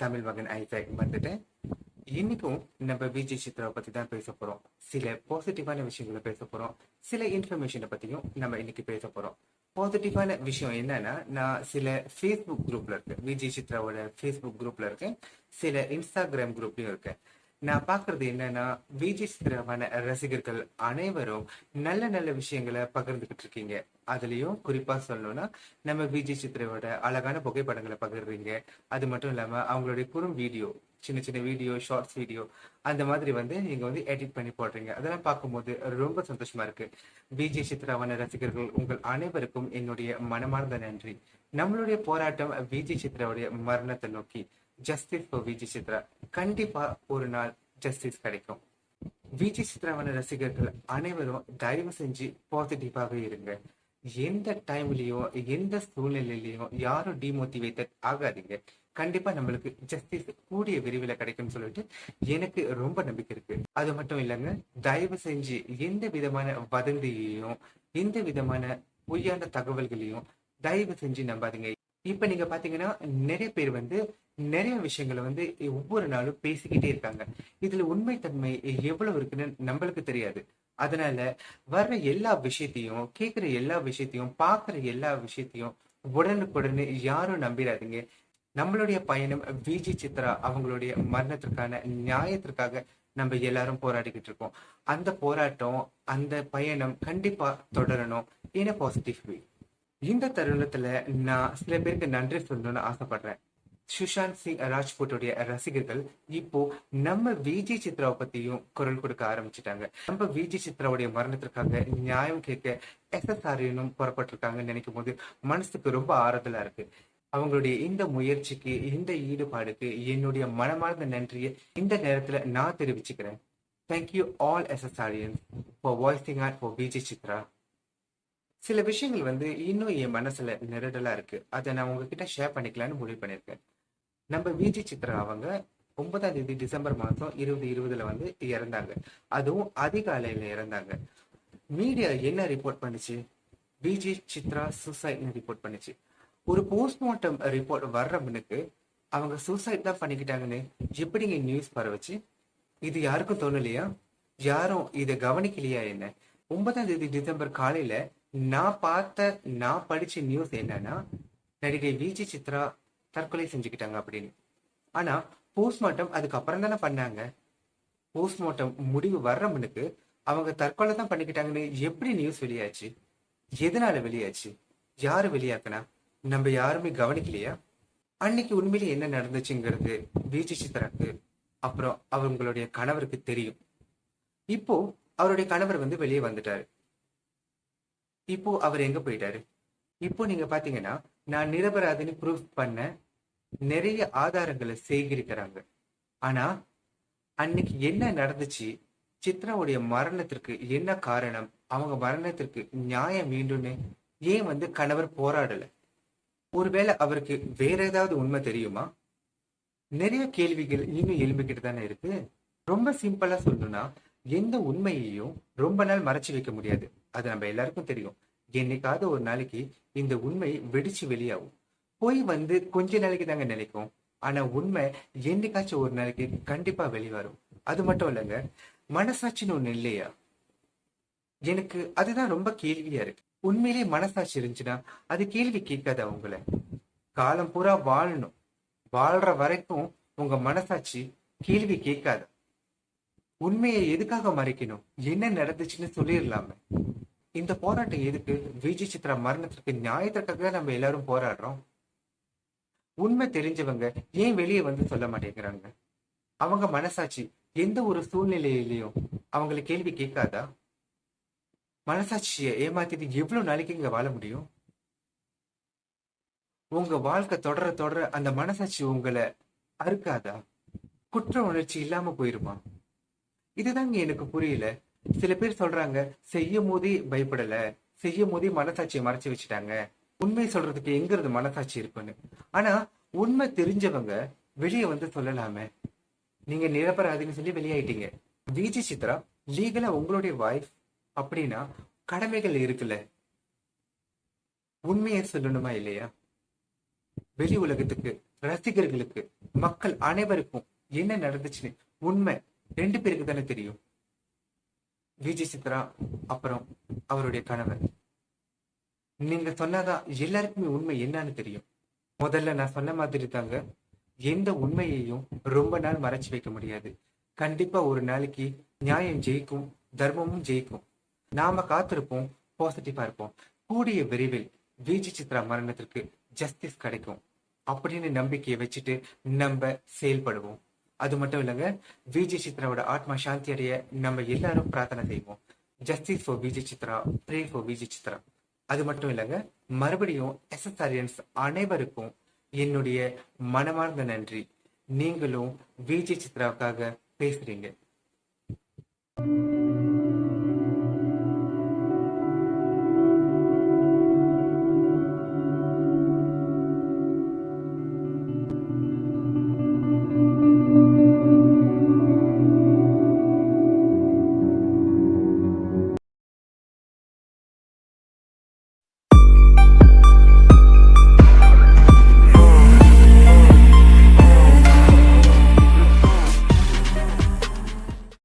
தமிழ் மகன் ஐசக் வந்துட்டேன். இன்னைக்கும் நம்ம விஜய் சித்ராவை பத்தி தான் பேச போறோம். சில பாசிட்டிவான விஷயங்களை பேச போறோம். சில இன்ஃபர்மேஷனை பத்தியும் நம்ம இன்னைக்கு பேச போறோம். பாசிட்டிவான விஷயம் என்னன்னா, நான் சில ஃபேஸ்புக் குரூப்ல இருக்கேன். விஜய் சித்ராவோட ஃபேஸ்புக் குரூப்ல இருக்கேன். சில இன்ஸ்டாகிராம் குரூப்லயும் இருக்கேன். நான் பாக்குறது என்னன்னா, விஜய் சித்ராவான ரசிகர்கள் அனைவரும் நல்ல நல்ல விஷயங்களை பகிர்ந்துகிட்டு இருக்கீங்க. அதுலயும் குறிப்பா சொல்லணும்னா, நம்ம விஜய் சித்ராவோட அழகான புகைப்படங்களை பகிர்றீங்க. அது மட்டும் இல்லாம அவங்களுடைய குறும் வீடியோ, சின்ன சின்ன வீடியோ, ஷார்ட்ஸ் வீடியோ அந்த மாதிரி நீங்க எடிட் பண்ணி போடுறீங்க. அதெல்லாம் பார்க்கும்போது ரொம்ப சந்தோஷமா இருக்கு. விஜய் சித்ராவான ரசிகர்கள் உங்கள் அனைவருக்கும் என்னுடைய மனமார்ந்த நன்றி. நம்மளுடைய போராட்டம் விஜய் சித்ராவுடைய மரணத்தை நோக்கி. Justice for Vijay Chitra. கண்டிப்பா ஒரு நாள் ஜஸ்டிஸ் கிடைக்கும். விஜய் சித்ராவான ரசிகர்கள் அனைவரும் தயவு செஞ்சு பாசிட்டிவாக இருங்க. எந்த டைம்லயும் எந்த சூழ்நிலையிலயும் யாரும் டிமோட்டிவேட்டட் ஆகாதீங்க. கண்டிப்பா நம்மளுக்கு ஜஸ்டிஸ் கூடிய விரைவில் கிடைக்கும்னு சொல்லிட்டு எனக்கு ரொம்ப நம்பிக்கை இருக்கு. அது மட்டும் இல்லைங்க, தயவு செஞ்சு எந்த விதமான வதந்தியையும் எந்த விதமான பொய்யான தகவல்களையும் தயவு செஞ்சு நம்பாதீங்க. இப்ப நீங்க பாத்தீங்கன்னா, நிறைய பேர் நிறைய விஷயங்களை ஒவ்வொரு நாளும் பேசிக்கிட்டே இருக்காங்க. இதுல உண்மைத்தன்மை எவ்வளவு இருக்குன்னு நம்மளுக்கு தெரியாது. அதனால வர்ற எல்லா விஷயத்தையும், கேட்கிற எல்லா விஷயத்தையும், பாக்குற எல்லா விஷயத்தையும் உடனுக்குடனே யாரும் நம்பிடாதீங்க. நம்மளுடைய பயணம் விஜய் சித்ரா அவங்களுடைய மரணத்திற்கான நியாயத்திற்காக நம்ம எல்லாரும் போராடிக்கிட்டு இருக்கோம். அந்த போராட்டம், அந்த பயணம் கண்டிப்பா தொடரணும் இன் a பாசிட்டிவ் வே. இந்த தருணத்துல நான் சில பேருக்கு நன்றி சொல்லணும்னு ஆசைப்படுறேன். சுஷாந்த் சிங் ராஜ்புட்டோடைய ரசிகர்கள் இப்போ நம்ம விஜய் சித்ராவை பத்தியும் குரல் கொடுக்க ஆரம்பிச்சுட்டாங்க. நம்ம விஜய் சித்ராவுடைய மரணத்திற்காக நியாயம் கேட்க எஸ்எஸ்ஆர்னும் புறப்பட்டிருக்காங்கன்னு நினைக்கும் போது மனசுக்கு ரொம்ப ஆறுதலா இருக்கு. அவங்களுடைய இந்த முயற்சிக்கு, இந்த ஈடுபாடுக்கு என்னுடைய மனமார்ந்த நன்றியை இந்த நேரத்துல நான் தெரிவிச்சுக்கிறேன். Thank you all SSRians for voicing out for Vijay Chitra. சில விஷயங்கள் இன்னும் என் மனசுல நெருடலா இருக்கு. அதை நான் உங்ககிட்ட ஷேர் பண்ணிக்கலான்னு முடிவு பண்ணிருக்கேன். நம்ம விஜய் சித்ரா அவங்க 9ஆம் தேதி டிசம்பர் மாசம் 2020 இறந்தாங்க. அதுவும் அதிகாலையில இறந்தாங்க. மீடியா என்ன ரிப்போர்ட் பண்ணுச்சு? விஜய் சித்ரா சூசைட்னு ரிப்போர்ட் பண்ணுச்சு. ஒரு போஸ்ட்மார்ட்டம் ரிப்போர்ட் வர்ற முன்னுக்கு அவங்க சூசைட் தான் பண்ணிக்கிட்டாங்கன்னு எப்படிங்க நியூஸ் பரவச்சு? இது யாருக்கும் தோணலையா? யாரும் இதை கவனிக்கலையா? என்ன 9ஆம் தேதி டிசம்பர் காலையில நான் படிச்ச நியூஸ் என்னன்னா, நடிகை விஜய் சித்ரா தற்கொலை செஞ்சுக்கிட்டாங்க அப்படின்னு. ஆனா போஸ்ட்மார்ட்டம் அதுக்கப்புறம் தானே பண்ணாங்க. போஸ்ட்மார்ட்டம் முடிவு வர்ற முன்னுக்கு அவங்க தற்கொலை தான் பண்ணிக்கிட்டாங்கன்னு எப்படி நியூஸ் வெளியாச்சு? எதனால வெளியாச்சு? யாரு வெளியாக்குனா? நம்ம யாருமே கவனிக்கலையா? அன்னைக்கு உண்மையிலே என்ன நடந்துச்சுங்கிறது விஜய் சித்ராக்கு அப்புறம் அவங்களுடைய கணவருக்கு தெரியும். இப்போ அவருடைய கணவர் வெளியே வந்துட்டாரு. இப்போ அவர் எங்க போயிட்டாரு? இப்போ நீங்க பாத்தீங்கன்னா, நான் நிரபராதின்னு ப்ரூஃப் பண்ண நிறைய ஆதாரங்களை சேகரிக்கிறாங்க. ஆனா அன்னைக்கு என்ன நடந்துச்சு? சித்ராவுடைய மரணத்திற்கு என்ன காரணம்? அவங்க மரணத்திற்கு நியாயம் வேண்டும்னு ஏன் கணவர் போராடல? ஒருவேளை அவருக்கு வேற ஏதாவது உண்மை தெரியுமா? நிறைய கேள்விகள் இன்னும் எழும்பிக்கிட்டு தானே இருக்கு. ரொம்ப சிம்பிளா சொல்லணும்னா, எந்த உண்மையையும் ரொம்ப நாள் மறைச்சு வைக்க முடியாது. அது நம்ம எல்லாருக்கும் தெரியும். என்னைக்காவது ஒரு நாளைக்கு இந்த உண்மை வெடிச்சு வெளியாகும். பொய் கொஞ்ச நாளைக்கு தாங்க நிலைக்கும். ஆனா உண்மை என்னைக்காச்சும் ஒரு நாளைக்கு கண்டிப்பா வெளிவரும். அது மட்டும் இல்லைங்க, மனசாட்சின்னு ஒண்ணு இல்லையா? எனக்கு அதுதான் ரொம்ப கேள்வியா இருக்கு. உண்மையிலேயே மனசாட்சி இருந்துச்சுன்னா அது கேள்வி கேட்காது. அவங்கள காலம் பூரா வாழணும், வாழ்ற வரைக்கும் உங்க மனசாட்சி கேள்வி கேட்காது. உண்மையை எதுக்காக மறைக்கணும்? என்ன நடந்துச்சுன்னு சொல்லிடலாமே. இந்த போராட்டம் எதுக்கு? விஜய் சித்ரா மரணத்திற்கு நியாயத்திற்காக நம்ம எல்லாரும் போராடுறோம். உண்மை தெரிஞ்சவங்க ஏன் வெளியே சொல்ல மாட்டேங்கிறாங்க? அவங்க மனசாட்சி எந்த ஒரு சூழ்நிலையிலையும் அவங்களை கேள்வி கேட்காதா? மனசாட்சியை ஏமாத்திட்டு எவ்வளவு நாளைக்கு இங்க வாழ முடியும்? உங்க வாழ்க்கை தொடர தொடர அந்த மனசாட்சி உங்களை அறுக்காதா? குற்ற உணர்ச்சி இல்லாம போயிருமா? இதுதாங்க எனக்கு புரியல. சில பேர் சொல்றாங்க, செய்யும் போதே பயப்படல, செய்யும் போதே மனசாட்சியை மறைச்சு வச்சுட்டாங்க, உண்மை சொல்றதுக்கு எங்கிறது மனசாட்சி இருக்குன்னு. ஆனா உண்மை தெரிஞ்சவங்க வெளியே சொல்லலாமே. நீங்க நிரபராதின்னு சொல்லி வெளியாயிட்டீங்க. விஜய் சித்ரா லீகலா உங்களுடைய வாய்ஸ் அப்படின்னா கடமைகள் இருக்குல்ல, உண்மையை சொல்லணுமா இல்லையா? வெளி உலகத்துக்கு ரசிகர்களுக்கு, மக்கள் அனைவருக்கும் என்ன நடந்துச்சுன்னு உண்மை 2 பேருக்கு தானே தெரியும். விஜய் சித்ரா அப்புறம் அவருடைய கணவர். நீங்க சொன்னாதான் எல்லாருக்குமே உண்மை என்னன்னு தெரியும். முதல்ல நான் சொன்ன மாதிரி தாங்க, எந்த உண்மையையும் ரொம்ப நாள் மறைச்சு வைக்க முடியாது. கண்டிப்பா ஒரு நாளைக்கு நியாயம் ஜெயிக்கும், தர்மமும் ஜெயிக்கும். நாம காத்திருப்போம், பாசிட்டிவா இருப்போம். கூடிய விரைவில் விஜய் சித்ரா மரணத்திற்கு ஜஸ்டிஸ் கிடைக்கும் அப்படின்னு நம்பிக்கையை வச்சுட்டு நம்ம செயல்படுவோம். அது மட்டும் இல்லைங்க, விஜய் சித்ராவோட ஆத்மா சாந்தி அடைய நம்ம எல்லாரும் பிரார்த்தனை செய்வோம். Justice for Vijay Chitra, pray for Vijay Chitra. அது மட்டும் இல்லைங்க, மறுபடியும் எஸ்எஸ்ஆரியன்ஸ் அனைவருக்கும் என்னுடைய மனமார்ந்த நன்றி. நீங்களும் விஜய் சித்ராவுக்காக பேசுறீங்க.